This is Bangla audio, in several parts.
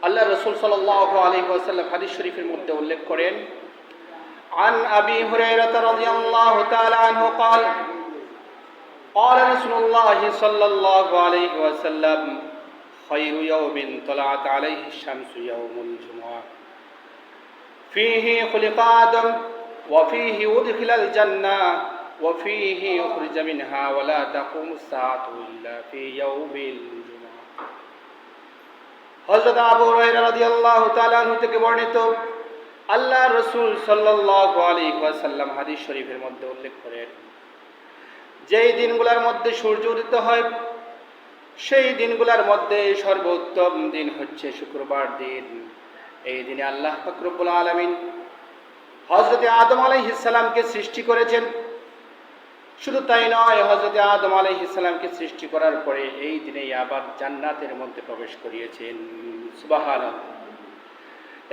আল্লাহ রাসূল সাল্লাল্লাহু আলাইহি ওয়াসাল্লাম হাদিস শরীফের মধ্যে উল্লেখ করেন, عن أبي هريرة رضي الله تعالى عنه قال قال رسول الله صلى الله عليه وسلم خير يوم طلعت عليه الشمس يوم الجمعة فيه خلق آدم وفيه أدخل الجنة وفيه يخرج منها ولا تقوم الساعة إلا في يوم الجمعة. হযরত আবু হুরায়রা রাদিয়াল্লাহু তাআলা আনহু থেকে বর্ণিত, আল্লাহ রাসূল সাল্লাল্লাহু আলাইহি ওয়াসাল্লাম হাদিস শরীফের মধ্যে উল্লেখ করেন, যেই দিনগুলোর মধ্যে সূর্য উদিত হয় সেই দিনগুলোর মধ্যে সর্বোত্তম দিন হচ্ছে শুক্রবার দিন। এই দিনে আল্লাহ পাক রব্বুল আলামিন হযরত আদম আলাইহিস সালামকে সৃষ্টি করেছেন। শুধু তাই নয়, হযরত আদম আলাইহিস সালামকে সৃষ্টি করার পরে এই দিনেই আবার জান্নাতের মধ্যে প্রবেশ করিয়েছেন। সুবহানাল্লাহ।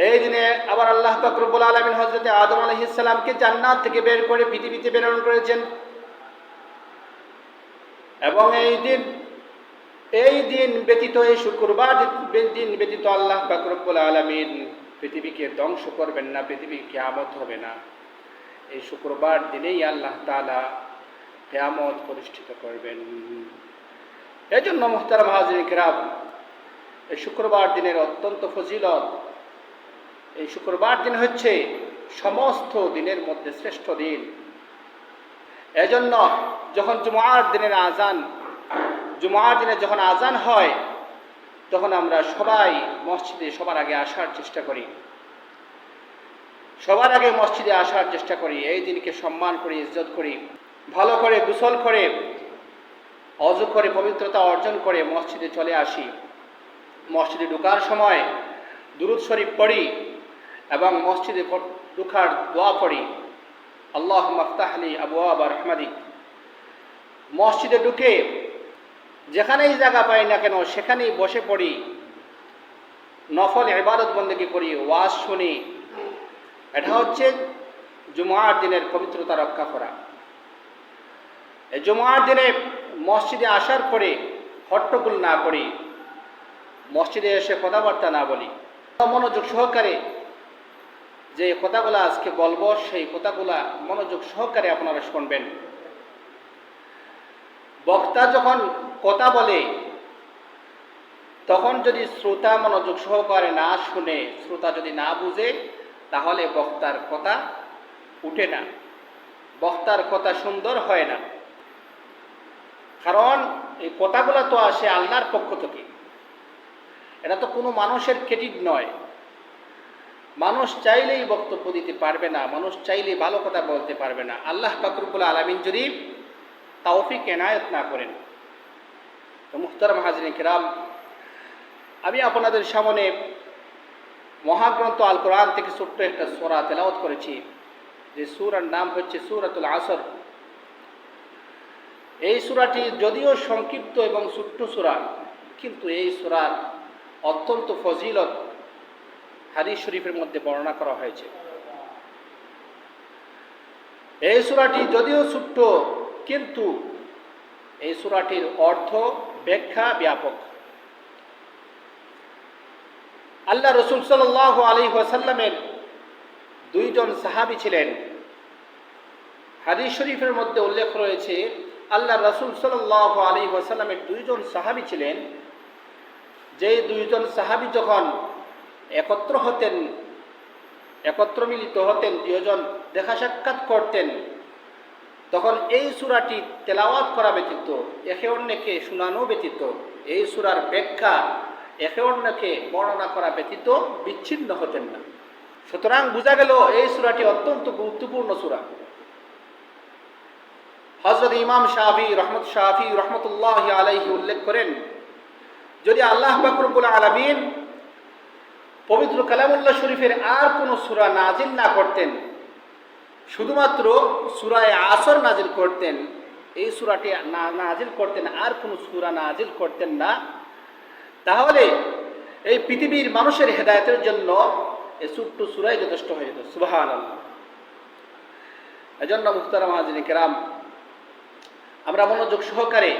এই দিনে আবার আল্লাহ পাক রব্বুল আলামিন হযরত আদম আলাইহিস সালামকে জান্নাত থেকে বের করে পৃথিবীতে প্রেরণ করেছেন। এবং এই দিন ব্যতীত, এই শুক্রবার দিন ব্যতীত আল্লাহ পাক রব্বুল আলামিন পৃথিবীকে ধ্বংস করবেন না, পৃথিবী কিয়ামত হবে না। এই শুক্রবার দিনেই আল্লাহ তাআলা কিয়ামত প্রতিষ্ঠিত করবেন। এজন্য মুহতারাম হাজিরিন কিরাম, এই শুক্রবার দিনের অত্যন্ত ফজিলত। এই শুক্রবার দিন হচ্ছে সমস্ত দিনের মধ্যে শ্রেষ্ঠ দিন। এজন্য যখন জুমার দিনে যখন আজান হয়, তখন আমরা সবাই মসজিদে সবার আগে আসার চেষ্টা করি। এই দিনকে সম্মান করি, ইজ্জত করি, ভালো করে গোসল করে, ওযু করে, পবিত্রতা অর্জন করে মসজিদে চলে আসি। মসজিদে ঢোকার সময় দুরূদ শরীফ পড়ি এবং মসজিদে ঢোকার দোয়া পড়ি, আল্লাহুম্মা ইফতাহলি আবওয়াবা রাহমাতিক। মসজিদে ঢুকে যেখানেই জায়গা পাই না কেন সেখানেই বসে পড়ি, নফল ইবাদত বন্দেগী করি, ওয়াজ শুনি। এটা হচ্ছে জুমার দিনের পবিত্রতা রক্ষা করা। এই জুমার দিনে মসজিদে আসার পরে হট্টগোল না করি, মসজিদে এসে কথাবার্তা না বলি, মনোযোগ সহকারে যে কথাগুলো আজকে বলবো সেই কথাগুলা মনোযোগ সহকারে আপনারা শুনবেন। বক্তা যখন কথা বলে তখন যদি শ্রোতা মনোযোগ সহকারে না শুনে, শ্রোতা যদি না বুঝে, তাহলে বক্তার কথা উঠে না, বক্তার কথা সুন্দর হয় না। কারণ এই কথাগুলো তো আসে আল্লাহর পক্ষ থেকে, এটা তো কোনো মানুষের ক্রেডিট নয়। মানুষ চাইলেই বক্তব্য দিতে পারবে না, মানুষ চাইলেই ভালো কথা বলতে পারবে না, আল্লাহ পাক রব্বুল আলামিন যদি তৌফিক এনায়েত না করেন। তো মুহতারাম হাজিরিন কিরাম, আমি আপনাদের সামনে মহাগ্রন্থ আল কোরআন থেকে ছোট্ট একটা সূরা তেলাওয়াত করেছি, যে সূরার নাম হচ্ছে সূরাতুল আসর। এই সূরাটি যদিও সংক্ষিপ্ত এবং ছোট্ট সূরা, কিন্তু এই সূরার অত্যন্ত ফজিলত হাদিস শরীফের মধ্যে বর্ণনা করা হয়েছে। এই সূরাটি যদিও ছোট্ট, কিন্তু এই সূরাটির অর্থ ব্যাখ্যা ব্যাপক। আল্লাহ রাসূল সাল্লাল্লাহু আলাইহি ওয়াসাল্লামের দুইজন সাহাবী ছিলেন। হাদিস শরীফের মধ্যে উল্লেখ রয়েছে, আল্লাহ রাসূল সাল্লাল্লাহু আলাইহি ওয়াসাল্লামের দুইজন সাহাবী ছিলেন। যেই দুইজন সাহাবী যখন একত্র মিলিত হতেন, দুইজন দেখা সাক্ষাৎ করতেন, তখন এই সূরাটি তেলাওয়াত করা ব্যতীত, একে অন্যকে শোনানো ব্যতীত, এই সূরার ব্যাখ্যা একে অন্যকে বর্ণনা করা ব্যতীত বিচ্ছিন্ন হতেন না। সুতরাং বোঝা গেল এই সূরাটি অত্যন্ত গুরুত্বপূর্ণ সূরা। হযরত ইমাম শাফি রহমতুল্লাহি আলাইহি উল্লেখ করেন, যদি আল্লাহ পাক রব্বুল আলামিন পবিত্র কালামুল্লাহ শরীফের আর কোনো সূরা নাজিল না করতেন, শুধুমাত্র সূরা আসর নাজিল করতেন, এই সূরাটি নাজিল করতেন, আর কোনো সূরা নাজিল করতেন না, তাহলে এই পৃথিবীর মানুষের হেদায়েতের জন্য এই ছোট্ট সূরাই যথেষ্ট হয়ে যেত। সুবহানাল্লাহ। এজন্য মুহতারাম হাজিরিন কিরাম, আমরা মনোযোগ সহকারে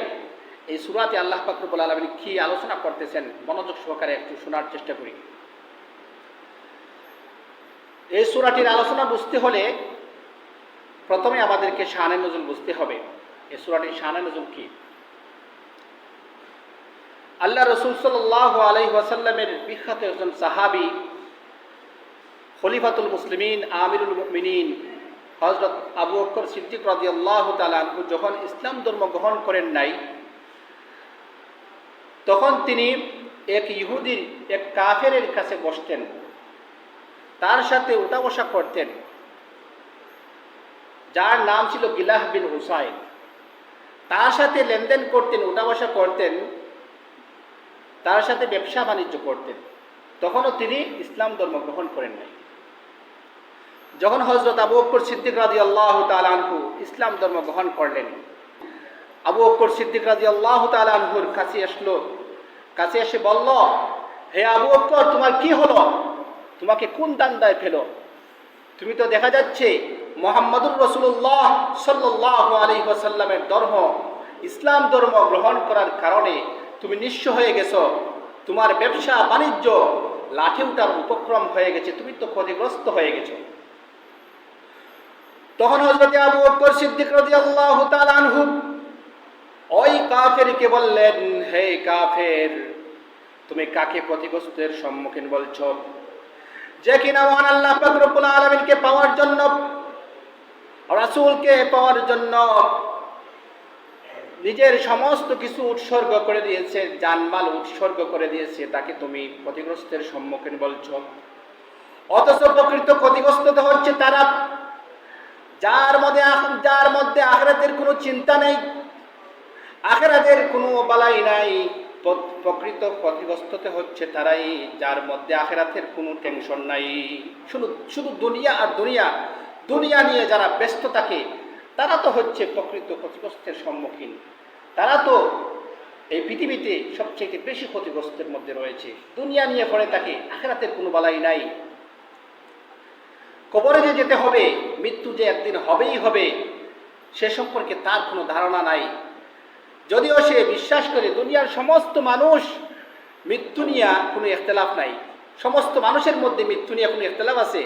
এই সূরাতে আল্লাহ পাক রব্বুল আলামিন কি আলোচনা করতেছেন মনোযোগ সহকারে একটু শোনার চেষ্টা করি। এই সূরাটির আলোচনা বুঝতে হলে প্রথমে আমাদেরকে শানে নজুল বুঝতে হবে। এই সূরাটির শানে নজুল কি? আল্লাহ রাসূল সাল্লাল্লাহু আলাইহি ওয়াসাল্লামের বিখ্যাত একজন সাহাবী, খলিফাতুল মুসলিমিন, আমিরুল মুমিনিন হযরত আবু বকর সিদ্দিক রাদিয়াল্লাহু তাআলা আনহু যখন ইসলাম ধর্ম গ্রহণ করেন নাই, তখন তিনি এক ইহুদির, এক কাফেরের কাছে বসতেন, তার সাথে উঠা বসা করতেন, যার নাম ছিল গিলাহ বিন হুসাইন। তার সাথে লেনদেন করতেন, উঠা বসা করতেন, তার সাথে ব্যবসা বাণিজ্য করতেন। তখনও তিনি ইসলাম ধর্ম গ্রহণ করেন নাই। যখন হযরত আবু বকর সিদ্দিক রাদিয়াল্লাহু তাআলা আনহু ইসলাম ধর্ম গ্রহণ করলেন, আবু বকর সিদ্দিক রাদিয়াল্লাহু তাআলা আনহুর কাছে এসে বলল, হে আবু বকর, তোমার কি হলো? তোমাকে কোন দান্দায় ফেলো? তুমি তো দেখা যাচ্ছে মুহাম্মদুর রাসূলুল্লাহ সাল্লাল্লাহু আলাইহি ওয়াসাল্লামের ধর্ম, ইসলাম ধর্ম গ্রহণ করার কারণে তুমি নিঃস্ব হয়ে গেছো, তোমার ব্যবসা বাণিজ্য লাঠি উঠার উপক্রম হয়ে গেছে, তুমি তো ক্ষতিগ্রস্ত হয়ে গেছো। তখন হযরত আবু বকর সিদ্দিক রাদিয়াল্লাহু তাআলা আনহু ওই কাফেরকে বললেন, হে কাফের, তুমি কাকে ক্ষতিগ্রস্তের সম্মুখীন বলছো? যে কিনা মহান আল্লাহ পাক রব্বুল আলামিনকে পাওয়ার জন্য, রাসূলকে পাওয়ার জন্য নিজের সমস্ত কিছু উৎসর্গ করে দিয়েছে, জানমাল উৎসর্গ করে দিয়েছে, তাকে তুমি ক্ষতিগ্রস্তের সম্মুখীন বলছো। অথচ প্রকৃত ক্ষতিগ্রস্ত হচ্ছে তারা যার মধ্যে আখিরাতের কোনো চিন্তা নেই, আখিরাতের কোনো বালাই নাই। প্রকৃত ক্ষতিগ্রস্ত হচ্ছে তারাই যার মধ্যে আখিরাতের কোনো টেনশন নাই। শুধু দুনিয়া আর দুনিয়া নিয়ে যারা ব্যস্ত থাকে, তারা তো হচ্ছে প্রকৃত ক্ষতিগ্রস্তের সম্মুখীন। তারা তো এই পৃথিবীতে সবচেয়ে বেশি ক্ষতিগ্রস্তের মধ্যে রয়েছে। দুনিয়া নিয়ে পড়ে থাকে, আখিরাতের কোনো বালাই নাই। কবরে যে যেতে হবে, মৃত্যু যে একদিন হবেই হবে, সে সম্পর্কে তার কোনো ধারণা নাই। যদিও সে বিশ্বাস করে দুনিয়ার সমস্ত মানুষ মৃত্যু নিয়ে কোনো ইখতিলাফ নাই, সমস্ত মানুষের মধ্যে মৃত্যু নিয়ে কোনো ইখতিলাফ আছে?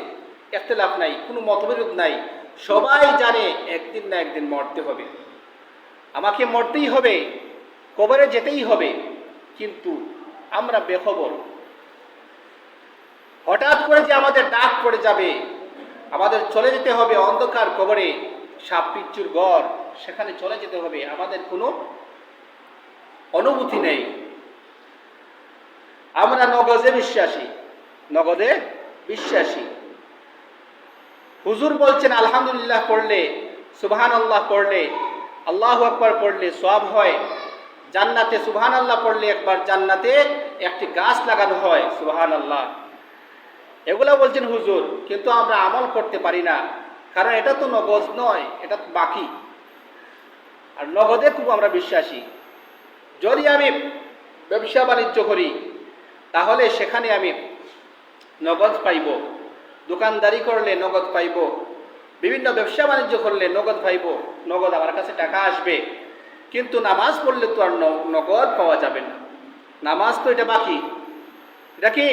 ইখতিলাফ নাই, কোনো মতবিরোধ নাই। সবাই জানে একদিন না একদিন মরতে হবে, আমাকে মরতেই হবে, কবরে যেতেই হবে। কিন্তু আমরা বেখবর, হঠাৎ করে যে আমাদের ডাক পড়ে যাবে, আমাদের চলে যেতে হবে অন্ধকার কবরে, সাপ বিচ্ছুর ঘর, সেখানে চলে যেতে হবে, আমাদের কোনো অনুভূতি নেই। আমরা নগদে বিশ্বাসী। হুজুর বলছেন আলহামদুলিল্লাহ পড়লে, সুবহানাল্লাহ পড়লে, আল্লাহু আকবার পড়লে সওয়াব হয়। জান্নাতে সুবহানাল্লাহ পড়লে একবার জান্নাতে একটি গাছ লাগানো হয়, সুবহানাল্লাহ। এগুলা বলছেন হুজুর, কিন্তু আমরা আমল করতে পারি না, কারণ এটা তো নগদ নয়, এটা তো বাকি। আর নগদে খুব আমরা বিশ্বাসী। যদি আমি ব্যবসা বাণিজ্য করি, তাহলে সেখানে আমি নগদ পাইব, দোকানদারি করলে নগদ পাইব, বিভিন্ন ব্যবসা বাণিজ্য করলে নগদ পাইব, নগদ আমার কাছে টাকা আসবে। কিন্তু নামাজ পড়লে তো আর নগদ পাওয়া যাবে না। নামাজ তো এটা বাকি। এটা কি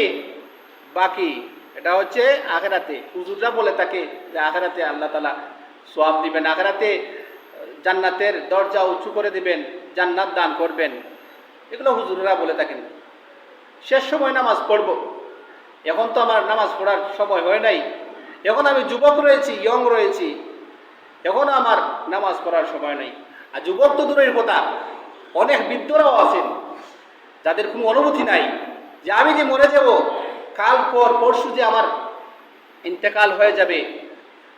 বাকি? এটা হচ্ছে আখিরাতে। হুজুররা বলে থাকে যে আখিরাতে আল্লাহ তাআলা সওয়াব দিবেন, আখিরাতে জান্নাতের দরজা উঁচু করে দিবেন, জান্নাত দান করবেন, এগুলো হুজুররা বলে থাকেন। শেষ সময় নামাজ পড়ব, এখন তো আমার নামাজ পড়ার সময় হয় নাই, এখন আমি যুবক রয়েছি, ইয়ং রয়েছি, এখনও আমার নামাজ পড়ার সময় নেই। আর যুবক তো দূরের কথা, অনেক বৃদ্ধরাও আছেন যাদের কোনো অনুভূতি নাই যে আমি যে মরে যাব, কাল পরশু যে আমার ইন্তেকাল হয়ে যাবে,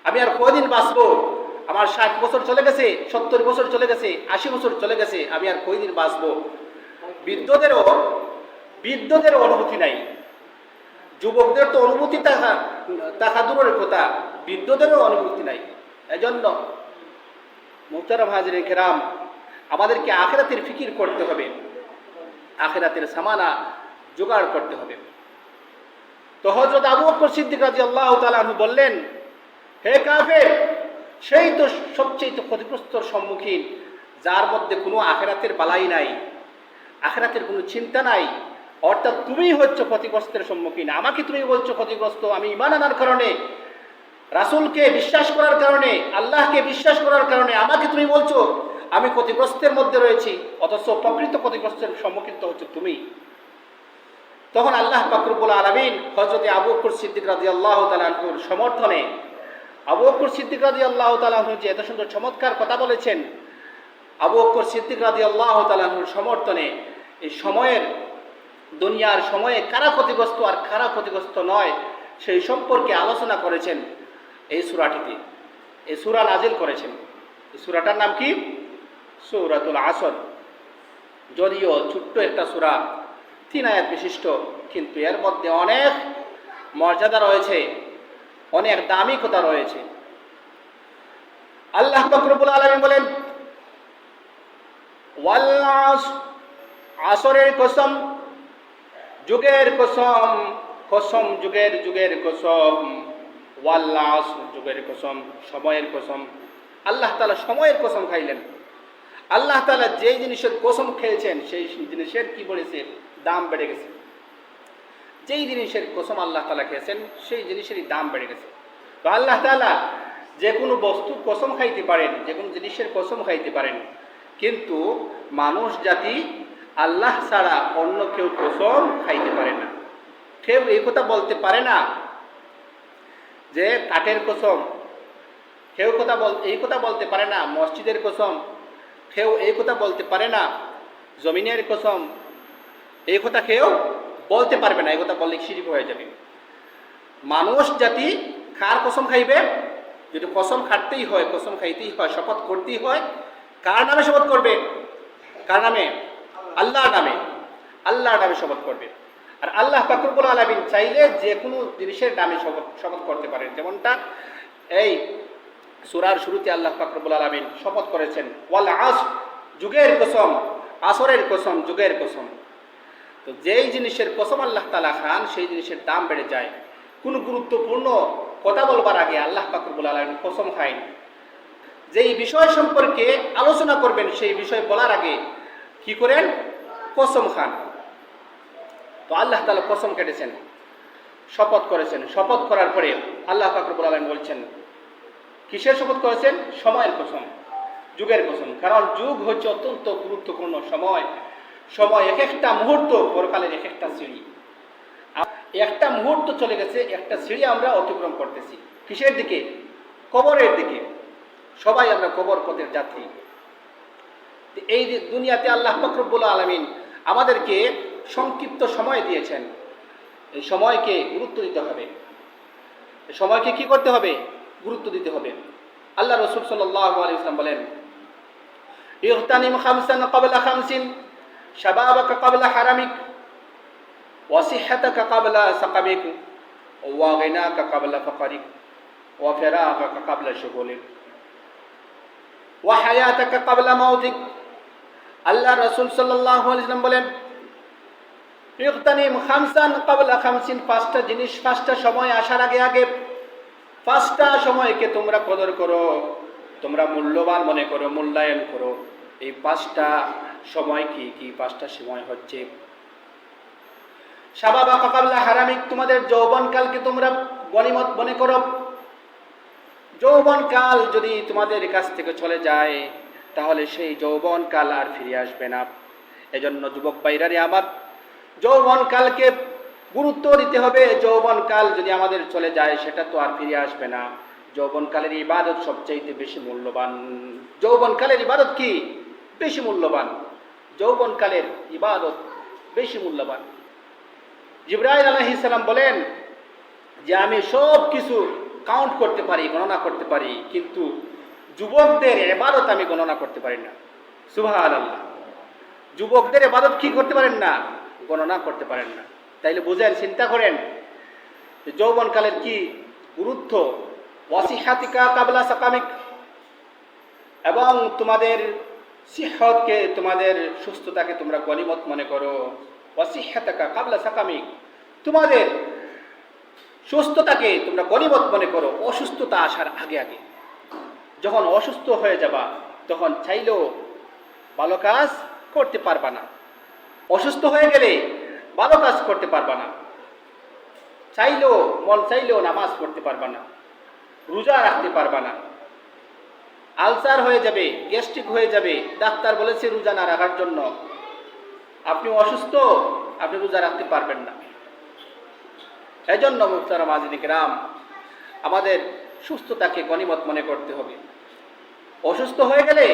আমি আর কয়দিন বাঁচব, আমার 60 বছর চলে গেছে, 70 বছর চলে গেছে, 80 বছর চলে গেছে, আমি আর কয়দিন বাঁচব। বৃদ্ধদেরও অনুভূতি নাই। যুবকদের তো অনুভূতি থাকা দূরের কথা, বৃদ্ধদেরও অনুভূতি নাই। এজন্য মুহতারাম হাজিরিন কিরাম, আমাদেরকে আখিরাতের ফিকির করতে হবে, আখিরাতের সামানা জোগাড় করতে হবে। তো হযরত আবু বকর সিদ্দিক রাদিয়াল্লাহু তাআলা আনহু বললেন, হে কাফের, সেই তো সবচেয়ে ক্ষতিগ্রস্তর সম্মুখীন, যার মধ্যে কোনো আখিরাতের বালাই নাই, আখিরাতের কোনো চিন্তা নাই। অর্থাৎ তুমি হচ্ছ ক্ষতিগ্রস্তের সম্মুখীন, আমাকে তুমি বলছো ক্ষতিগ্রস্ত। আমি ঈমান আনার কারণে রাসূলকে বিশ্বাস করার কারণে, আল্লাহকে বিশ্বাস করার কারণে আমাকে তুমি বলছো আমি ক্ষতিগ্রস্তের মধ্যে রয়েছি, অথচ প্রকৃত ক্ষতিগ্রস্তের সম্মুখীন তো হচ্ছে তুমি। তখন আল্লাহ পাক রব্বুল আলামিন হযরত আবু বকর সিদ্দিক রাদিয়াল্লাহু তাআলা আনহুর সমর্থনে, আবু বকর সিদ্দিক রাদিয়াল্লাহু তাআলা আনহু যে এত সুন্দর চমৎকার কথা বলেছেন, আবু বকর সিদ্দিক রাদিয়াল্লাহু তাআলা আনহুর সমর্থনে এই সময়ের, দুনিয়ার সময়ে কারা ক্ষতিগ্রস্ত আর কারা ক্ষতিগ্রস্ত নয় সেই সম্পর্কে আলোচনা করেছেন এই সূরাটিতে। এই সূরা নাজিল করেছেন। এই সূরাটার নাম কি? সূরাতুল আসর। যদিও ছোট্ট একটা সূরা, 3 আয়াত বিশিষ্ট, কিন্তু এর মধ্যে অনেক মর্যাদা রয়েছে, অনেক দামিকতা রয়েছে। আল্লাহ পাক রব্বুল আলামিন বলেন, ওয়াল আসর, আসরের কসম, যুগের কসম, কসম যুগের, যুগের কসম, ওয়াল আসর, যুগের কসম, সময়ের কসম। আল্লাহ তাআলা সময়ের কসম খাইলেন। আল্লাহ তাআলা যেই জিনিসের কসম খেয়েছেন সেই জিনিসের কি বলেছে? দাম বেড়ে গেছে। যেই জিনিসের কসম আল্লাহ তাআলা খেয়েছেন সেই জিনিসেরই দাম বেড়ে গেছে। তো আল্লাহ তাআলা যে কোনো বস্তুর কসম খাইতে পারেন, যে কোনো জিনিসের কসম খাইতে পারেন, কিন্তু মানুষ জাতি আল্লাহ ছাড়া অন্য কেউ কসম খাইতে পারে না। কেউ এই কথা বলতে পারে না যে কাঠের কসম, কেউ এই কথা বলতে পারে না মসজিদের কসম, কেউ এই কথা বলতে পারে না জমিনের কসম, এই কথা কেউ বলতে পারবে না। এই কথা বললে শিরক হয়ে যাবে। মানুষ জাতি কার কসম খাইবে? যদি কসম খাটতেই হয়, কসম খাইতেই হয়, শপথ করতেই হয়, কার নামে শপথ করবে? কার নামে? আল্লাহর নামে। আল্লাহর নামে শপথ করবে। আর আল্লাহ পাক রব্বুল আলামিন চাইলে যে কোনো জিনিসের নামে শপথ করতে পারেন। যেমনটা এই সূরার শুরুতে আল্লাহ পাক রব্বুল আলামিন শপথ করেছেন, ওয়াল আসর, যুগের কসম, আসরের কসম, যুগের কসম। তো যেই জিনিসের কসম আল্লাহ তাআলা খান সেই জিনিসের দাম বেড়ে যায়। কোনো গুরুত্বপূর্ণ কথা বলবার আগে আল্লাহ পাক রব্বুল আলামিন কসম খান। যেই বিষয় সম্পর্কে আলোচনা করবেন সেই বিষয় বলার আগে কি করেন? কসম খান। তো আল্লাহ তাআলা কসম কেটেছেন, শপথ করেছেন। শপথ করার পরে আল্লাহ পাক রব্বুল আলামিন বলছেন, কিসের শপথ করেছেন? সময়ের কসম, যুগের কসম। কারণ যুগ হচ্ছে অত্যন্ত গুরুত্বপূর্ণ সময়। সময় এক একটা মুহূর্ত পরকালের এক একটা সিঁড়ি। একটা মুহূর্ত চলে গেছে, একটা সিঁড়ি আমরা অতিক্রম করতেছি। কিসের দিকে? কবরের দিকে। সবাই আমরা কবর পথের যাত্রী। এই দুনিয়াতে আল্লাহ পাক রব্বুল আলামিন আমাদেরকে সংক্ষিপ্ত সময় দিয়েছেন। এই সময়কে গুরুত্ব দিতে হবে। এই সময়কে কি করতে হবে? গুরুত্ব দিতে হবে। আল্লাহ রাসূল সাল্লাল্লাহু আলাইহি ওয়াসাল্লাম বলেন, ইগতানিম খামসান ক্বাবলা খামসিন, শাবাবাকা ক্বাবলা হারামিক, ওয়া সিহহাতাকা ক্বাবলা সাকামিক, ওয়া গিনাকা ক্বাবলা ফাকরিক, ওয়া ফিরাগাকা ক্বাবলা শুগুলিক, ওয়া হায়াতাকা ক্বাবলা মাউতিক। আল্লাহ রাসূল সাল্লাল্লাহু আলাইহি ওয়াসাল্লাম বলেন, ইগতানিম খামসান ক্বাবলা খামসিন, পাঁচটা জিনিস, পাঁচটা সময় আসার আগে আগে পাঁচটা সময়কে তোমরা কদর করো, তোমরা মূল্যবান মনে করো, মূল্যায়ন করো। এই পাঁচটা সময় কি কি? পাঁচটা সময় হচ্ছে, শাবাবাকা ক্বাবলা হারামিক, তোমাদের যৌবনকালকে তোমরা গনিমত মনে করো। যৌবনকাল যদি তোমাদের কাছ থেকে চলে যায় তাহলে সেই যৌবনকাল আর ফিরে আসবে না। এজন্য যুবক ভাইরারে আমার, যৌবনকালকে গুরুত্ব দিতে হবে। যৌবনকাল যদি আমাদের চলে যায় সেটা তো আর ফিরে আসবে না। যৌবনকালের ইবাদত সবচাইতে বেশি মূল্যবান। যৌবনকালের ইবাদত কি? বেশি মূল্যবান। যৌবনকালের ইবাদত বেশি মূল্যবান। জিবরাইল আলাইহিস সালাম বলেন যে আমি সব কিছু কাউন্ট করতে পারি, গণনা করতে পারি, কিন্তু যুবকদের ইবাদত আমি গণনা করতে পারি না। সুবহানাল্লাহ। যুবকদের ইবাদত কি করতে পারেন না? গণনা করতে পারেন না। তাইলে বুঝেন, চিন্তা করেন যৌবনকালের কি গুরুত্ব। ওয়াসিহাতিকা ক্বাবলা সাকামিক, এবং তোমাদের সিহতকে, তোমাদের সুস্থতাকে তোমরা গনিমত মনে করো। ওয়াসিহাতাকা ক্বাবলা সাকামিক, তোমাদের সুস্থতাকে তোমরা গনিমত মনে করো অসুস্থতা আসার আগে আগে। যখন অসুস্থ হয়ে যাবা তখন চাইলেও ভালো কাজ করতে পারবা না। অসুস্থ হয়ে গেলে ভালো কাজ করতে পারবা না। চাইলেও, মন চাইলেও নামাজ পড়তে পারবা না। রোজা রাখতে পারবা না, আলসার হয়ে যাবে, গ্যাস্ট্রিক হয়ে যাবে, ডাক্তার বলেছে রোজা না রাখার জন্য, আপনি অসুস্থ, আপনি রোজা রাখতে পারবেন না। এজন্য মুহতারাম আজিজ কিরাম, আমাদের সুস্থতাকে গনিমত মনে করতে হবে। অসুস্থ হয়ে গেলে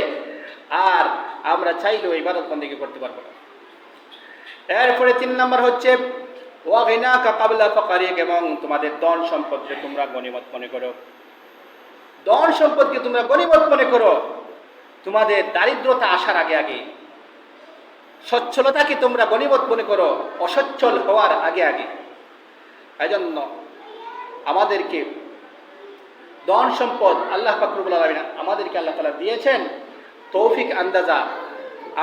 আর আমরা চাইলেও ইবাদত বন্দেগী করতে পারবো না। এরপরে 3 নম্বর হচ্ছে ওয়াগিনাকা ক্বাবলা ফাকারিক, এবং তোমাদের ধন সম্পদকে তোমরা গনিমত মনে করো। ধন সম্পদকে তোমরা গনিমত মনে করো তোমাদের দারিদ্রতা আসার আগে আগে। সচ্ছলতাকে তোমরা গনিমত মনে করো অসচ্ছল হওয়ার আগে আগে। এজন্য আমাদেরকে ধন সম্পদ আল্লাহ পাক রব্বুল আলামিন আমাদেরকে আল্লাহ তাআলা দিয়েছেন তৌফিক আন্দাজা।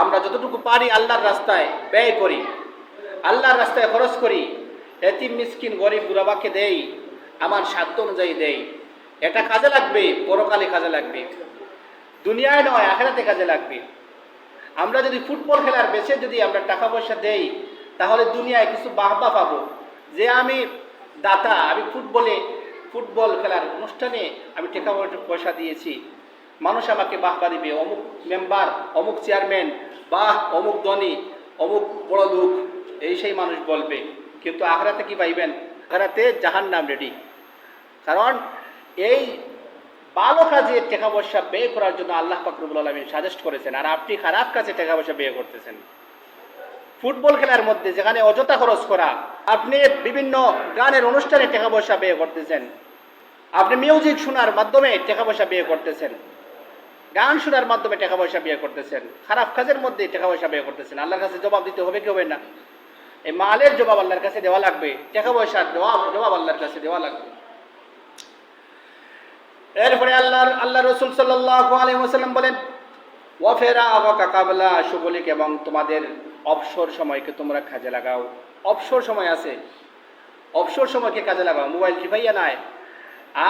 আমরা যতটুকু পারি আল্লাহর রাস্তায় ব্যয় করি, আল্লাহর রাস্তায় খরচ করি, এতিম মিসকিন গরিব গুরাবাকে দেই, আমার সাধ্য অনুযায়ী দেই। এটা কাজে লাগবে, পরকালে কাজে লাগবে, দুনিয়ায় নয় আখিরাতে কাজে লাগবে। আমরা যদি ফুটবল খেলার বেশে যদি আমরা টাকা পয়সা দেই, তাহলে দুনিয়ায় কিছু বাহবা পাবো যে আমি দাতা, আমি ফুটবল খেলার অনুষ্ঠানে আমি টাকা পয়সা দিয়েছি, মানুষ আমাকে বাহবা দিবে, অমুক মেম্বার, অমুক চেয়ারম্যান, বাহ অমুক ধনী, অমুক বড় লোক, এই সেই মানুষ বলবে। কিন্তু আখিরাতে কি পাইবেন? আখিরাতে জাহান্নাম রেডি। কারণ এই ভালো কাজে টাকা পয়সা ব্যয় করার জন্য আল্লাহ পাক রব্বুল আলামিন সাজেস্ট করেছেন, আর আপনি খারাপ কাজে টাকা পয়সা ব্যয় করতেছেন। ফুটবল খেলার মধ্যে যেখানে অযথা খরচ করা, আপনি বিভিন্ন গানের অনুষ্ঠানে টাকা পয়সা ব্যয় করতেছেন, আপনি মিউজিক শোনার মাধ্যমে টাকা পয়সা ব্যয় করতেছেন, গান শোনার মাধ্যমে টাকা পয়সা ব্যয় করতেছেন, খারাপ কাজের মধ্যে টাকা পয়সা ব্যয় করতেছেন। আল্লাহর কাছে জবাব দিতে হবে কি হবে না? এই মালের জবাব আল্লাহর কাছে দেওয়া লাগবে, টাকা পয়সার জবাব আল্লাহর কাছে দেওয়া লাগবে। এরপরে আল্লাহ রাসূল সাল্লাল্লাহু আলাইহি ওয়াসাল্লাম বলেন ওয়াফিরাগাকা ক্বাবলা শুগলিক, এবং তোমাদের অবসর সময়কে তোমরা কাজে লাগাও। অবসর সময় আছে, অবসর সময়কে কাজে লাগাও। মোবাইল টিপাইয়া নাই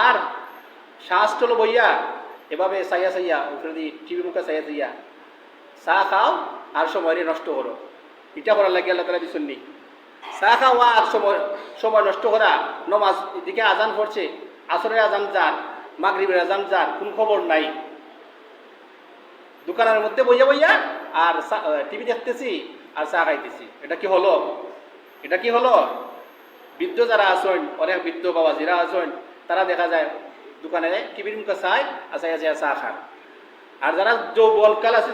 আর শ্বাস চলো বইয়া এভাবে সাইয়া উপরে দিয়ে টিভি মুখে সাইয়া চা খাও আর সময় নষ্ট করো, এটা করার লাগে আল্লাহ তাআলা দিছেন নি। চা খাওয়া আর সময় নষ্ট করা, নমাজ এদিকে আজান পড়ছে, আসরের আজান যার, মাগরিবের আজান যার, কোন খবর নাই। দোকানের মধ্যে বইয়া আর টিভি দেখতেছি আর চা খাইতেছি, এটা কি হলো? এটা কি হলো? বৃদ্ধ যারা আসেন, অনেক বৃদ্ধ বাবাজিরা আসেন, তারা দেখা যায় দোকানে টিভির মুখে চায় আর চা খান। আর যারা যৌবনকাল আছে,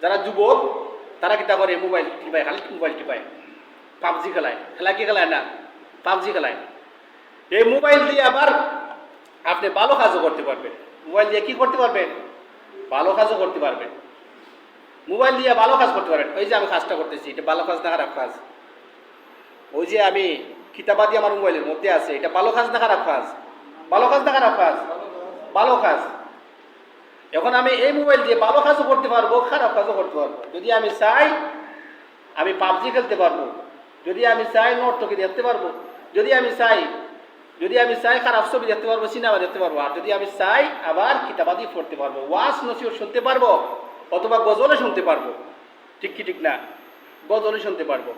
যারা যুবক, তারা কিতা করে? মোবাইল টিপায়, খালি মোবাইল টিপায়, পাবজি খেলায়। খেলা কি খেলায় না? পাবজি খেলায়। এই মোবাইল দিয়ে আবার আপনি ভালো কাজও করতে পারবেন। মোবাইল দিয়ে কি করতে পারবেন? ভালো কাজও করতে পারবেন। মোবাইল দিয়ে ভালো কাজ করতে পারবেন। ওই যে আমি কাজটা করতেছি, এটা ভালো কাজ না খারাপ কাজ? ওই যে আমি কিতাবাদি আমার মোবাইলের মধ্যে আছে, এটা ভালো কাজ না খারাপ কাজ? ভালো কাজ না খারাপ কাজ? ভালো কাজ। এখন আমি এই মোবাইল দিয়ে ভালো কাজও করতে পারবো, খারাপ কাজও করতে পারবো। যদি আমি চাই আমি পাবজি খেলতে পারবো, যদি আমি চাই নর্তকী দেখতে পারবো, যদি আমি চাই খারাপ ছবি দেখতে পারবো, সিনেমা দেখতে পারবো, আর যদি আমি চাই আবার কিতাবাদি পড়তে পারবো, ওয়াজ নসিহত শুনতে পারবো, অথবা গজলে শুনতে পারবো। ঠিক কি ঠিক না? গজলে শুনতে পারবো।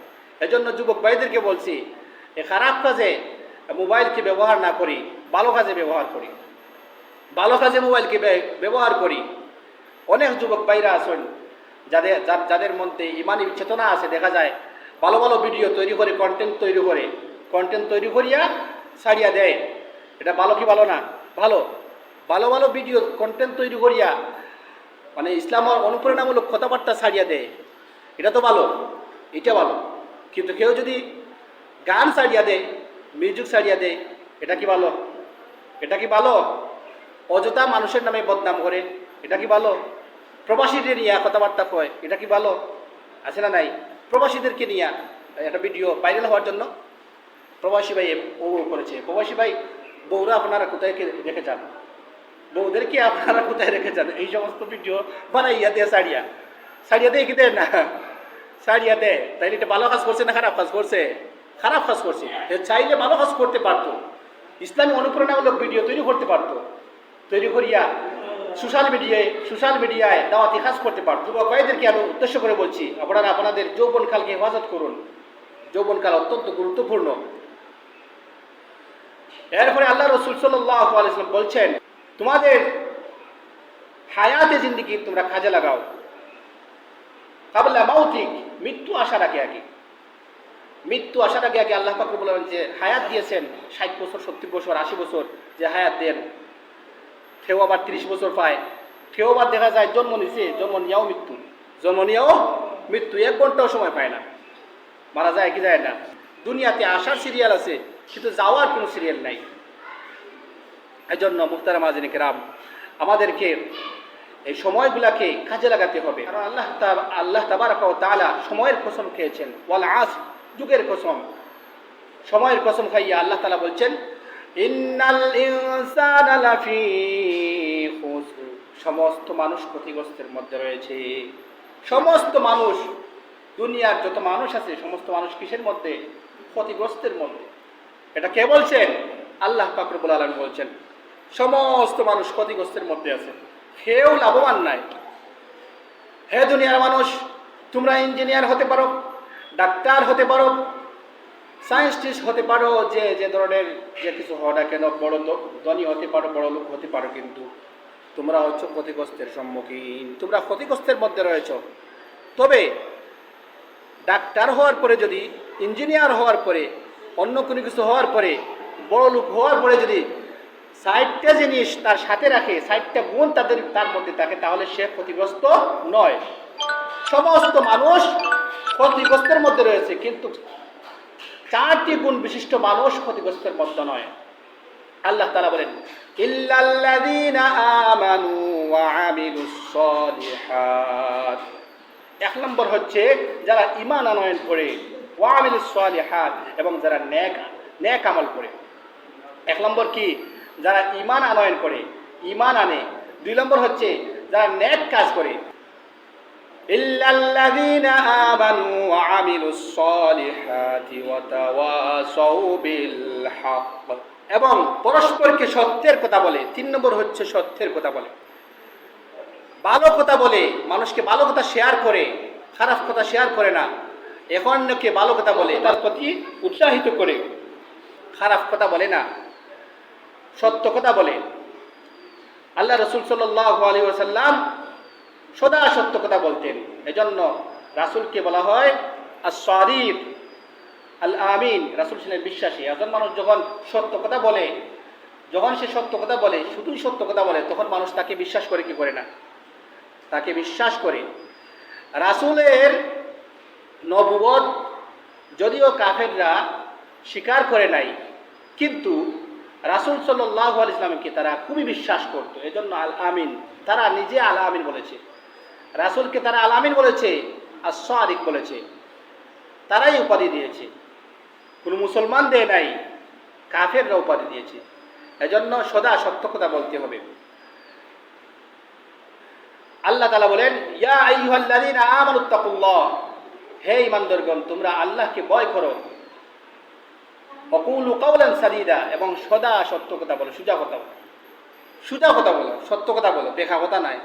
এজন্য যুবক ভাইদেরকে বলছি, এই খারাপ কাজে মোবাইলকে ব্যবহার না করি, ভালো কাজে ব্যবহার করি, ভালো কাজে মোবাইলকে ব্যবহার করি। অনেক যুবক ভাইরা আছেন যাদের মধ্যে ইমানি চেতনা আছে, দেখা যায় ভালো ভালো ভিডিও তৈরি করে, কন্টেন্ট তৈরি করিয়া ছাড়িয়া দেয়। এটা ভালো কি ভালো না? ভালো। ভালো ভালো ভিডিও কন্টেন্ট তৈরি করিয়া মানে ইসলামের অনুপ্রেরণামূলক কথাবার্তা ছাড়িয়া দেয়, এটা তো ভালো, এটা ভালো। কিন্তু কেউ যদি গান ছাড়িয়া দেয়, মিউজিক ছাড়িয়া দেয়, এটা কি ভালো? এটা কি ভালো? অযথা মানুষের নামে বদনাম করে, এটা কি ভালো? প্রবাসীদের নিয়ে কথাবার্তা কয়, এটা কি ভালো? আছে না নাই? প্রবাসীদেরকে নিয়ে একটা ভিডিও ভাইরাল হওয়ার জন্য প্রবাসী ভাই ও করেছে। প্রবাসী ভাই বউরা আপনারা কোথায় রেখে যান, বউদেরকে আপনারা কোথায় রেখে যান, এই সমস্ত ভিডিও বানাইয়া দেয়, ছাড়িয়া দেয় কি দেয় না? ছাড়িয়া দেয়। তাইলে এটা ভালো কাজ করছে না খারাপ কাজ করছে? খারাপ কাজ করছে। চাইলে ভালো কাজ করতে পারতো, ইসলামী অনুপ্রেরণামূলক ভিডিও তৈরি করতে পারতো, তৈরি করিয়া সোশ্যাল মিডিয়ায় দাওয়াতি কাজ করতে পারতো। যুবক ভাইদেরকে আমি উদ্দেশ্য করে বলছি, আপনারা আপনাদের যৌবনকালকে হেফাজত করুন। যৌবনকাল অত্যন্ত গুরুত্বপূর্ণ। এরপরে আল্লাহ রসুল সাল্লাল্লাহু আলাইহি ওয়াসাল্লাম বলছেন, তোমাদের হায়াতে জিন্দেগি তোমরা কাজে লাগাও, কাবলা মাউতিক, মৃত্যু আসার আগে আগে। মৃত্যু আসার আগে আগে আল্লাহ পাক বলেন যে হায়াত দিয়েছেন 60 বছর, 70 বছর, 80 বছর যে হায়াত দেন, কেউ আবার 30 বছর পায়, কেউ আবার দেখা যায় জন্ম নিছে, জন্ম নিয়েও মৃত্যু, জন্ম নিয়েও মৃত্যু, 1 ঘন্টাও সময় পায় না, মারা যায় কি যায় না। দুনিয়াতে আসার সিরিয়াল আছে কিন্তু যাওয়ার কোনো সিরিয়াল নাই। এই জন্য মুহতারাম হাজিরিন কিরাম, আমাদেরকে এই সময়গুলাকে কাজে লাগাতে হবে। কারণ আল্লাহ তাবারাক ওয়া তাআলা সময়ের কসম খেয়েছেন, ওয়াল আসর, যুগের কসম, সময়ের কসম খাইয়া আল্লাহ তাআলা বলছেন, ইন্নাল ইনসানা লাফি খুসর, সমস্ত মানুষ ক্ষতিগ্রস্তের মধ্যে রয়েছে। সমস্ত মানুষ, দুনিয়ার যত মানুষ আছে সমস্ত মানুষ কিসের মধ্যে? ক্ষতিগ্রস্তের মধ্যে। এটা কে বলছেন? আল্লাহ পাক রব্বুল আলামিন বলছেন, সমস্ত মানুষ ক্ষতিগ্রস্তের মধ্যে আছে, কেউ লাভবান নাই। হে দুনিয়ার মানুষ, তোমরা ইঞ্জিনিয়ার হতে পারো, ডাক্তার হতে পারো, সায়েন্টিস্ট হতে পারো, যে যে ধরনের যে কিছু হও না কেন, বড় ধনী হতে পারো, বড় লোক হতে পারো, কিন্তু তোমরা হচ্ছে ক্ষতিগ্রস্তের সম্মুখীন, তোমরা ক্ষতিগ্রস্তের মধ্যে রয়েছ। তবে ডাক্তার হওয়ার পরে, যদি ইঞ্জিনিয়ার হওয়ার পরে, অন্য কোনো কিছু হওয়ার পরে, বড় লোক হওয়ার পরে যদি 60টা জিনিস তার সাথে রাখে, 60টা গুণ তার মধ্যে থাকে, তাহলে সে ক্ষতিগ্রস্ত নয়। সমস্ত মানুষ ক্ষতিগ্রস্তের মধ্যে রয়েছে, কিন্তু 4টি গুণ বিশিষ্ট মানুষ ক্ষতিগ্রস্তের মধ্যে নয়। আল্লাহ তাআলা বলেন, ইল্লাল্লাযীনা আমানু ওয়া আমিলুস সালিহাত। 1 নম্বর হচ্ছে যারা ঈমান আনয়ন করে, ওয়া আমিলুস সালিহাত, এবং যারা নেক আমল করে। 1 নম্বর কি? যারা ঈমান আনয়ন করে, ঈমান আনে। 2 নম্বর হচ্ছে যারা নেক কাজ করে। ইল্লাল্লাযীনা আমানু ওয়া আমিলুস সালিহাতি ওয়া তাওয়াসাউ বিল হক, এবং পরস্পরকে সত্যের কথা বলে। 3 নম্বর হচ্ছে সত্যের কথা বলে, ভালো কথা বলে, মানুষকে ভালো কথা শেয়ার করে, খারাপ কথা শেয়ার করে না। এখন অন্যকে ভালো কথা বলে, তার প্রতি উৎসাহিত করে, খারাপ কথা বলে না, সত্য কথা বলে। আল্লাহ রাসূল সাল্লাল্লাহু আলাইহি ওয়াসাল্লাম সদা সত্য কথা বলতেন। এজন্য রাসূলকে বলা হয় আস-সাদিক আল আমিন। রাসূল ছিলেন বিশ্বাসী। একজন মানুষ যখন সত্য কথা বলে, যখন সে সত্য কথা বলে, শুধুই সত্য কথা বলে, তখন মানুষ তাকে বিশ্বাস করে কি করে না? তাকে বিশ্বাস করে। রাসূলের নবুয়ত যদিও কাফেররা স্বীকার করে নাই, কিন্তু রাসূল সাল্লাল্লাহু আলাইহি ওয়াসাল্লামকে তারা খুবই বিশ্বাস করত। এজন্য আল আমিন, তারা নিজে আল আমিন বলেছে। রাসূলকে তারা আল আমিন বলেছে, আস-সাদিক বলেছে, তারাই উপাধি দিয়েছে। কোনো মুসলমান দেয় নাই, কাফেররা উপাধি দিয়েছে। এজন্য সদা সত্য কথা বলতে হবে। আল্লাহ তাআলা বলেন, ইয়া আইয়ুহাল্লাযীনা আমানুত্তাকুল্লাহ, হে ঈমানদারগণ, তোমরা আল্লাহকে ভয় করো। ওয়াকুলু কাওলান সাদীদা, এবং সদা সত্য কথা বলো, সোজা কথা বলো, সোজা কথা বলো, সত্য কথা বলো, বেকা কথা নাই।